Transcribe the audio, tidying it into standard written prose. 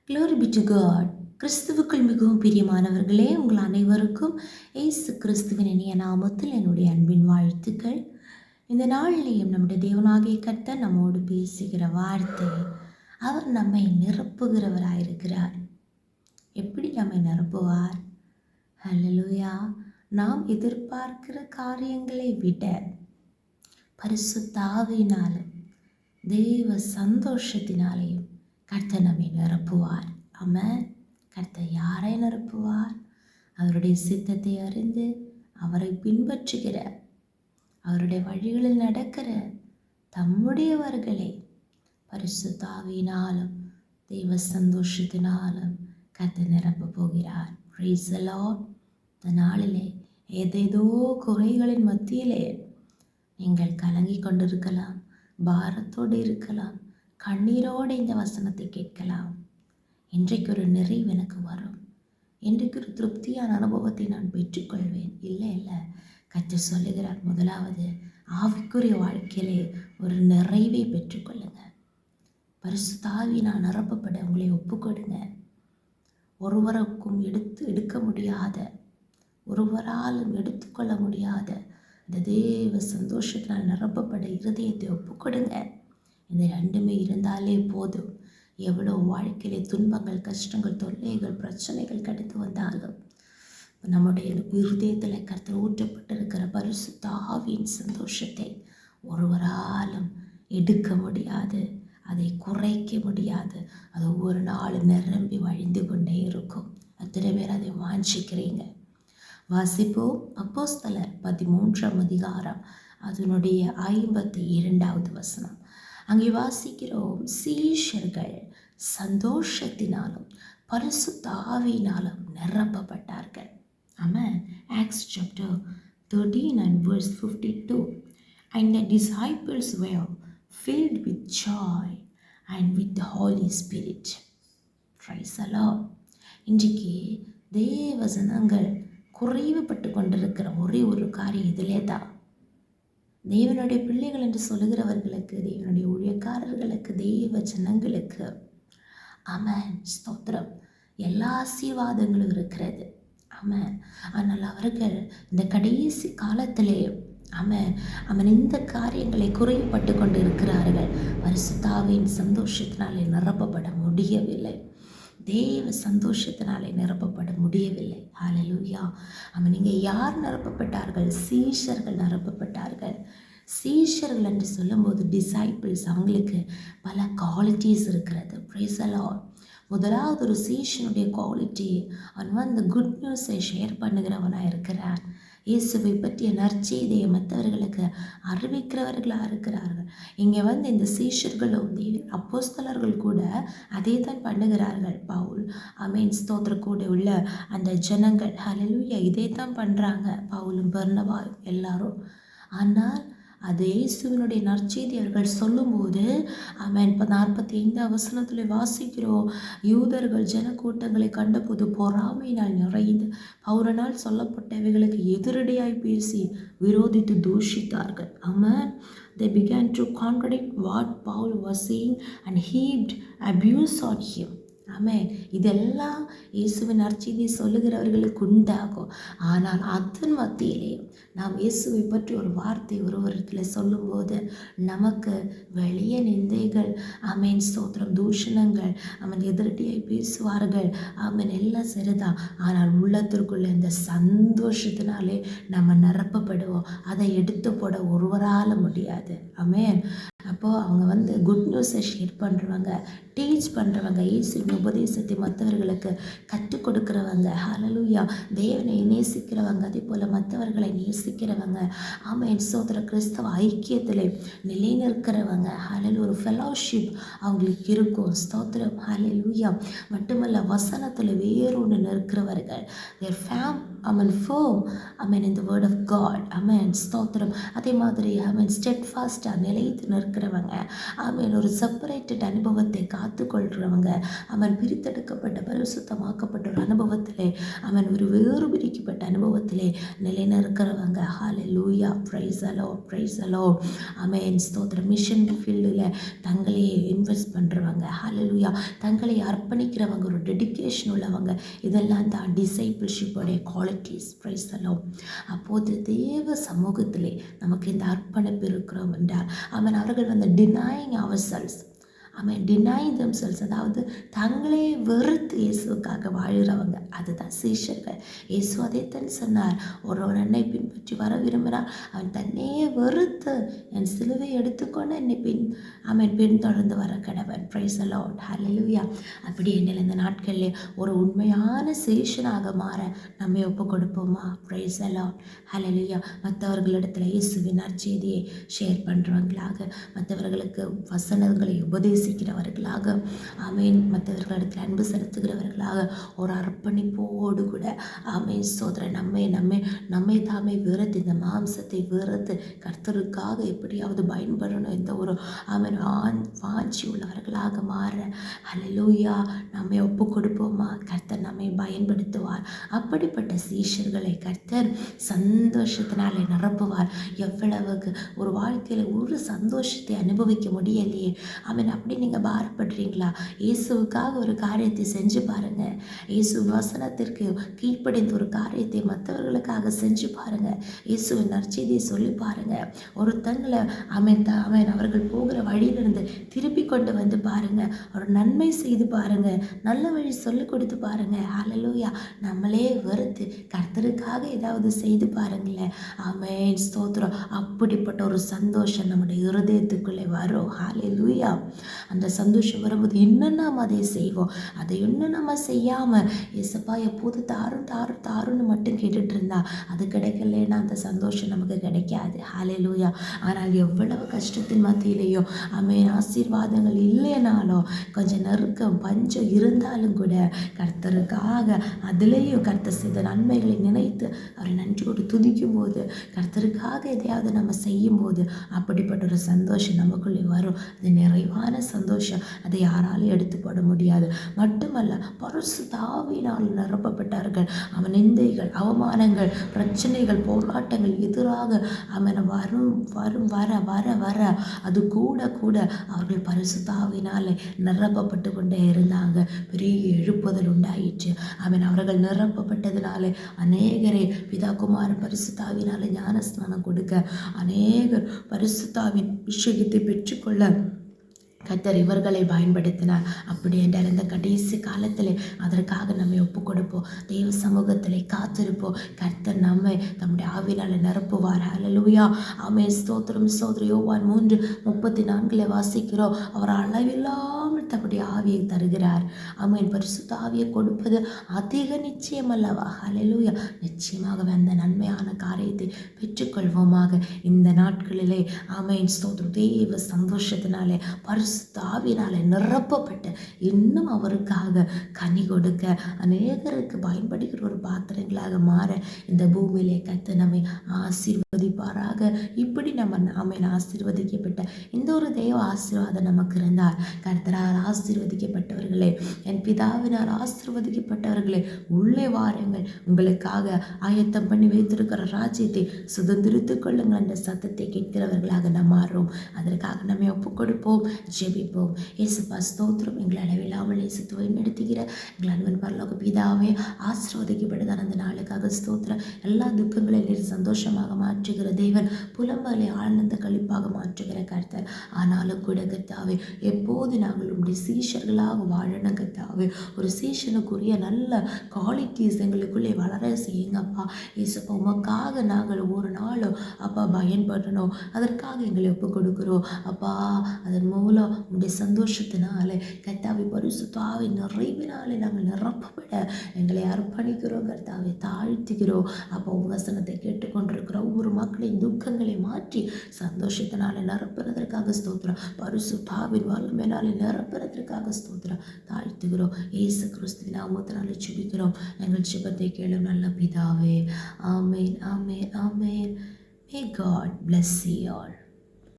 Glory be to God. கிறிஸ்துவுக்குள் மிகவும் பிரியமானவர்களே, உங்கள் அனைவருக்கும் இயேசு கிறிஸ்துவின் இனிய நாமத்தில் என்னுடைய அன்பின் வாழ்த்துக்கள். இந்த நாளிலேயும் நம்முடைய தேவனாகிய கர்த்தர் நம்மோடு பேசுகிற வார்த்தை, அவர் நம்மை நிரப்புகிறவராயிருக்கிறார். எப்படி நம்மை நிரப்புவார்? ஹல்லேலூயா! நாம் எதிர்பார்க்கிற காரியங்களை விட பரிசுத்த ஆவியினாலும் தேவ சந்தோஷத்தினாலேயும் கர்த்தர் நம்மை நிரப்புவார். ஆமென். கர்த்தர் யாரை நிரப்புவார்? அவருடைய சித்தத்தை அறிந்து அவரை பின்பற்றுகிற, அவருடைய வழிகளில் நடக்கிற தம்முடையவர்களை பரிசுத்த ஆவியினாலும் தேவ சந்தோஷத்தினாலும் கர்த்தர் நிரப்ப போகிறார். Praise the Lord. இந்த நாளிலே ஏதேதோ குறைகளின் மத்தியிலே நீங்கள் கலங்கி கொண்டிருக்கலாம், பாரத்தோடு இருக்கலாம், கண்ணீரோடு இந்த வசனத்தை கேட்கலாம். இன்றைக்கு ஒரு நிறைவு எனக்கு வரும், இன்றைக்கு ஒரு திருப்தியான அனுபவத்தை நான் பெற்றுக்கொள்வேன். இல்லை, கர்த்தர் சொல்லுகிறார், முதலாவது ஆவிக்குரிய வாழ்க்கையிலே ஒரு நிறைவை பெற்றுக்கொள்ளுங்க. பரிசுத்த ஆவியினால் நிரப்பப்பட உங்களை ஒப்புக்கொடுங்க. ஒருவருக்கும் எடுக்க முடியாத, ஒருவராலும் எடுத்துக்கொள்ள முடியாத இந்த தேவ சந்தோஷத்தினால் நிரப்பப்பட இருதயத்தை ஒப்புக்கொடுங்க. இந்த ரெண்டுமே இருந்தாலே போதும். எவ்வளோ வாழ்க்கையிலே துன்பங்கள், கஷ்டங்கள், தொல்லைகள், பிரச்சனைகள் கடந்து வந்தாலும் நம்முடைய இருதயத்தில் கர்த்தர் ஊற்றப்பட்டிருக்கிற பரிசுத்த ஆவியின் சந்தோஷத்தை ஒருவராலும் எடுக்க முடியாது, அதை குறைக்க முடியாது. அது ஒவ்வொரு நாளும் நிரம்பி வழிந்து கொண்டே இருக்கும். அத்தனை பேர் அதை வாஞ்சிக்கிறீங்க. வாசிப்போம். அப்போஸ்தலர் 13ஆம் அதிகாரம் அதனுடைய 52வது வசனம். அங்கே வாசிக்கிறோம், சீஷர்கள் சந்தோஷத்தினாலும் பரிசுத்த ஆவியினாலும் நிரப்பப்பட்டார்கள். ஆமென். Acts chapter 13 and verse 52. And the disciples were filled with joy and with the Holy Spirit. Praise the Lord. இன்றைக்கு தேவ ஜனங்கள் குறைவுபட்டு கொண்டிருக்கிற ஒரே ஒரு காரியம் இதிலே தான். தேவனுடைய பிள்ளைகள் என்று சொல்லுகிறவர்களுக்கு, தேவனுடைய ஊழியக்காரர்களுக்கு, தேவ ஜனங்களுக்கு ஆமென், ஸ்தோத்திரம், எல்லா ஆசீர்வாதங்களும் இருக்கிறது. ஆமென். ஆனால் அவர்கள் இந்த கடைசி காலத்திலே ஆமென் இந்த காரியங்களை குறைபட்டு கொண்டு இருக்கிறார்கள். பரிசுத்த ஆவியின் சந்தோஷத்தினாலே நிரப்பப்பட முடியவில்லை, தேவ சந்தோஷத்தினாலே நிரப்பப்பட முடியவில்லை. ஹல்லேலூயா. இங்கே யார் நிரப்பப்பட்டார்கள்? சீஷர்கள் நிரப்பப்பட்டார்கள். சீஷர்கள் என்று சொல்லும்போது டிசைபிள்ஸ், அவங்களுக்கு பல குவாலிட்டிஸ் இருக்கிறது. Price the Lord. முதலாவது ஒரு சீஷனுடைய குவாலிட்டி, அவன் இந்த குட் நியூஸை ஷேர் பண்ணுகிறவனாக இருக்கிறான். இயேசுவை பற்றிய நற்செய்தியை மற்றவர்களுக்கு அறிவிக்கிறவர்களாக இருக்கிறார்கள். இங்கே இந்த சீஷர்களும் அப்போஸ்தலர்கள் கூட அதே தான் பண்ணுகிறார்கள். பவுல் ஸ்தோத்திர கூட உள்ள அந்த ஜனங்கள் ஹல்லேலூயா இதே தான் பண்ணுறாங்க, பவுலும் பர்னபாயும் எல்லாரும். ஆனால் அது இயேசுவினுடைய நற்செய்தி அவர்கள் சொல்லும்போது இப்போ 45ஆம் வசனத்தில் வாசிக்கிறோம், யூதர்கள் ஜனக்கூட்டங்களை கண்டபோது பொறாமையினால் நிறைந்து பவுலனால் சொல்லப்பட்டவைகளுக்கு எதிரடையாய் பேசி விரோதித்து தூஷித்தார்கள். They began to contradict what Paul was saying and heaped abuse on him. இதெல்லாம் இயேசுவின் நற்செய்தி சொல்லுகிறவர்களுக்கு உண்டாகும். ஆனால் அதன் மத்தியிலே நாம் இயேசுவை பற்றி ஒரு வார்த்தை ஒருவரிடத்தில் சொல்லும்போது நமக்கு வெளியே நிந்தைகள், ஸ்தோத்திரம், தூஷணங்கள், எதிரடியாய் பேசுவார்கள். எல்லாம் சரிதான். ஆனால் உள்ளத்திற்குள்ள இந்த சந்தோஷத்தினாலே நம்ம நிரப்பப்படுவோம். அதை எடுத்து போட ஒருவரால முடியாது. அப்போது அவங்க குட் நியூஸை ஷேர் பண்ணுறவங்க, டீச் பண்ணுறவங்க, இயேசுவின் உபதேசத்தை மற்றவர்களுக்கு கற்றுக் கொடுக்குறவங்க, ஹல்லேலூயா, தேவனை நேசிக்கிறவங்க, அதே போல் மற்றவர்களை நேசிக்கிறவங்க, ஸ்தோத்திர, கிறிஸ்தவ ஐக்கியத்தில் நிலைநிற்கிறவங்க, ஹல்லேலூயா, ஒரு ஃபெலோஷிப் அவங்களுக்கு இருக்கும். ஸ்தோத்திரம், ஹல்லேலூயா. மட்டுமல்ல, வசனத்தில் வேறொன்று நிற்கிறவர்கள், தேர் firm in the word of God. ஸ்தோத்திரம். அதே மாதிரி ஸ்டெட்ஃபாஸ்டாக நிலைத்து நிற்கிறவங்க, ஒரு செப்பரேட்டட் அனுபவத்தை காத்துக்கொள்கிறவங்க, பிரித்தெடுக்கப்பட்ட பரிசுத்தமாக்கப்பட்ட ஒரு அனுபவத்திலே, ஒரு வேறு பிரிக்கப்பட்ட அனுபவத்திலே நிலைநிற்கிறவங்க. Hallelujah, praise the lord, praise the lord. ஸ்தோத்திரம். மிஷன் ஃபீல்டில் தங்களையே இன்வெஸ்ட் பண்ணுறவங்க, ஹல்லேலூயா, தங்களை அர்ப்பணிக்கிறவங்க, ஒரு டெடிகேஷன் உள்ளவங்க. இதெல்லாம் தான் டிசைபிள்ஷிப்போடைய குவாலிட்டிஸ். Price the Lord. அப்போது தேவ சமூகத்திலே நமக்கு இந்த அர்ப்பணிப்பு இருக்கிறோம் என்றால் அவர்கள் denying ourselves, denying themselves, அதாவது தங்களே வெறுத்து இயேசுக்காக வாழ்கிறவங்க, அதுதான் சீஷர்கள். இயேசு அதைத்தான் சொன்னார், ஒருவன் என்னை பின்பற்றி வர விரும்பினான், அவன் தன்னையே வெறுத்து என் சிலுவை எடுத்துக்கொண்டு என்னை பின்தொடர்ந்து வர கடவன். பிரைஸ் தி லார்ட், ஹல்லேலூயா. அப்படி என்னில் இந்த நாட்களில் ஒரு உண்மையான சீஷனாக மாற நம்மை ஒப்பு கொடுப்போமா? பிரைஸ் தி லார்ட், ஹல்லேலூயா. மற்றவர்களிடத்தில் இயேசுவின் நற்செய்தியை ஷேர் பண்ணுறவங்களாக, மற்றவர்களுக்கு வசனங்களை உபதேசிக்கிறவர்களாக, மற்றவர்களிடத்தில் அன்பு செலுத்துகிறவர்களாக, ஒரு அர்ப்பணிப்போடு கூட ஸ்தோத்திரம், நம்மை தாமே வெறுத்து, இந்த மாம்சத்தை வெறுத்து கர்த்தருக்காக எப்படியாவது பயன்படணும், இந்த ஒரு வாஞ்சி உள்ளவர்களாக மாற, ஹல்லேலூயா, நம்மை ஒப்பு கொடுப்போமா? கர்த்தர் நம்மை பயன்படுத்துவார். அப்படிப்பட்ட சீஷர்களை கர்த்தர் சந்தோஷத்தினாலே நிரப்புவார். எவ்வளவுக்கு ஒரு வாழ்க்கையில் ஒரு சந்தோஷத்தை அனுபவிக்க முடியலையே, அப்படி நீங்கள் பாரப்படுறீங்களா? இயேசுவுக்காக ஒரு காரியத்தை செஞ்சு பாருங்க. இயேசு வசனத்திற்கு கீழ்ப்படிந்த ஒரு காரியத்தை மற்றவர்களுக்காக செஞ்சு பாருங்க. இயேசுவின் நற்செய்தியை சொல்லி பாருங்க. ஒருத்தங்களை அவர்கள் போகிற வழியிலிருந்து திருப்பி கொண்டு வந்து பாருங்க. ஒரு நன்மை செய்து பாருங்க. நல்ல வழி சொல்லிக் கொடுத்து பாருங்க. ஹல்லேலூயா. நம்மளே வெறுத்து கர்த்தருக்காக ஏதாவது செய்து பாருங்களேன். ஸ்தோத்திரம். அப்படிப்பட்ட ஒரு சந்தோஷம் நம்முடைய இருதயத்துக்குள்ளே வரும். ஹல்லேலூயா. அந்த சந்தோஷம் வரும்போது இன்னும் நாம் அதை செய்வோம். அதை இன்னும் நம்ம செய்யாமல் இயேசப்பா எப்போது தாருன்னு மட்டும் கேட்டுட்டு இருந்தா அது கிடைக்கலன்னா அந்த சந்தோஷம் நமக்கு கிடைக்காது. ஹல்லேலூயா. ஆனால் எவ்வளவு கஷ்டத்தின் மத்தியிலேயோ ஆசீர்வாதங்கள் இல்லைனாலும் கொஞ்சம் நெருக்கம் பஞ்சம் இருந்தாலும் கூட கர்த்தருக்காக அதிலேயும் கர்த்தர் செய்த நன்மைகளை நினைத்து அவரை நன்றியோடு துதிக்கும் போது, கர்த்தருக்காக எதையாவது நம்ம செய்யும் போது அப்படிப்பட்ட ஒரு சந்தோஷம் நமக்குள்ளே வரும். அது நிறைவான சந்தோஷம். அதை யாராலும் எடுத்து போட முடியாது. மட்டுமல்ல, பரிசுத்த ஆவியினால் நிரப்பப்பட்டார்கள். நிந்தைகள், அவமானங்கள், பிரச்சனைகள், போராட்டங்கள் எதிராக வர அது கூட அவர்கள் பரிசுத்த ஆவியினாலே நிரப்பப்பட்டு கொண்டே இருந்தாங்க. பெரிய எழுப்புதல் உண்டாயிற்று. அவர்கள் நிரப்பப்பட்டதினாலே அநேகரை பிதா குமாரன் பரிசுத்த ஆவியினாலே ஞானஸ்நானம் கொடுக்க, அநேகர் பரிசுத்தாவின் அபிஷேகத்தை பெற்றுக்கொள்ள கர்த்தர் இவர்களை பயன்படுத்தினார். அப்படி என்றால் இந்த கடைசி காலத்தில் அதற்காக நம்மை ஒப்பு கொடுப்போம். தெய்வ சமூகத்தில் காத்திருப்போம். கர்த்தர் நம்மை தம்முடைய ஆவியினால் நிரப்புவார். ஹல்லேலூயா. ஸ்தோத்திரம். சோதரி யோவான் 3:34 வாசிக்கிறோம். அவர் அளவில்லாமல் தம்முடைய ஆவியை தருகிறார். பரிசுத்த ஆவியை கொடுப்பது அதிக நிச்சயம் அல்லவா? ஹல்லேலூயா. நிச்சயமாகவே அந்த நன்மையான காரியத்தை பெற்றுக்கொள்வோமாக. இந்த நாட்களிலே ஸ்தோத்திரம். தெய்வ சந்தோஷத்தினாலே ஆவியினாலே நிரப்பப்பட்டு இன்னும் அவருக்காக கனி கொடுக்க, அநேகருக்கு பயன்படுகிற ஒரு பாத்திரங்களாக மாற இந்த பூமியிலே கர்த்தர் நம்மை ஆசீர்வதிப்பாராக. இப்படி நம்ம ஆசீர்வதிக்கப்பட்ட இந்த ஒரு தெய்வ ஆசீர்வாதம் நமக்கு இருந்தால், கர்த்தரால் ஆசீர்வதிக்கப்பட்டவர்களே, என் பிதாவினால் ஆசீர்வதிக்கப்பட்டவர்களே, உள்ளே வாருங்கள், உங்களுக்காக ஆயத்தம் பண்ணி வைத்திருக்கிற ராஜ்யத்தை சுதந்திரித்துக் கொள்ளுங்கள் என்ற சத்தத்தை கேட்கிறவர்களாக நாம் மாறும். அதற்காக நம்மை ஒப்புக் கொடுப்போம். ஜெபிப்போம். இயேசுப்பா ஸ்தோத்திரம். எங்களை அளவில்லாமல் நேசித்து வழிநடத்துகிற எங்கள் அன்பன் பரலோக பிதாவே, ஆசீர்வதிக்கப்படுதான அந்த நாளுக்காக ஸ்தோத்திரம். எல்லா துக்கங்களையும் நீர் சந்தோஷமாக மாற்றுகிற தேவன், புலம்பலை ஆழ்ந்த கழிப்பாக மாற்றுகிற கர்த்தர். ஆனாலும் கூட கர்த்தாவே, எப்போது நாங்கள் உங்களுடைய சீஷர்களாக வாழணும் கர்த்தாவே. ஒரு சீஷனுக்குரிய நல்ல குவாலிட்டிஸ் எங்களுக்குள்ளே வளர செய்யுங்கப்பா. இயேசுப்பா, உமக்காக நாங்கள் ஒரு நாளும் அப்பா பயன்படணும். அதற்காக எங்களை ஒப்புக் கொடுக்கிறோம் அப்பா. அதன் மூலம் உங்களுடைய சந்தோஷத்தினாலே கர்த்தாவே, பரிசுத்த ஆவி நிறைவினாலே நாங்கள் நிரப்பப்பட எங்களை அர்ப்பணிக்கிறோம் கர்த்தாவே, தாழ்த்துகிறோம் அப்போ. வசனத்தை கேட்டுக்கொண்டிருக்கிற ஒவ்வொரு மக்களின் துக்கங்களை மாற்றி சந்தோஷத்தினால நிரப்புறதற்காக ஸ்தோத்திரம். பரிசுத்தாவின் வல்லமையினாலே நிரப்புறதற்காக ஸ்தோத்திரம். தாழ்த்துகிறோம். இயேசு கிறிஸ்துவின் நாமத்தினாலே ஜெபிக்கிறோம். எங்கள் ஜெபத்தை கேளும் நல்ல பிதாவே. ஆமென், ஆமென், ஆமென். May God bless you all.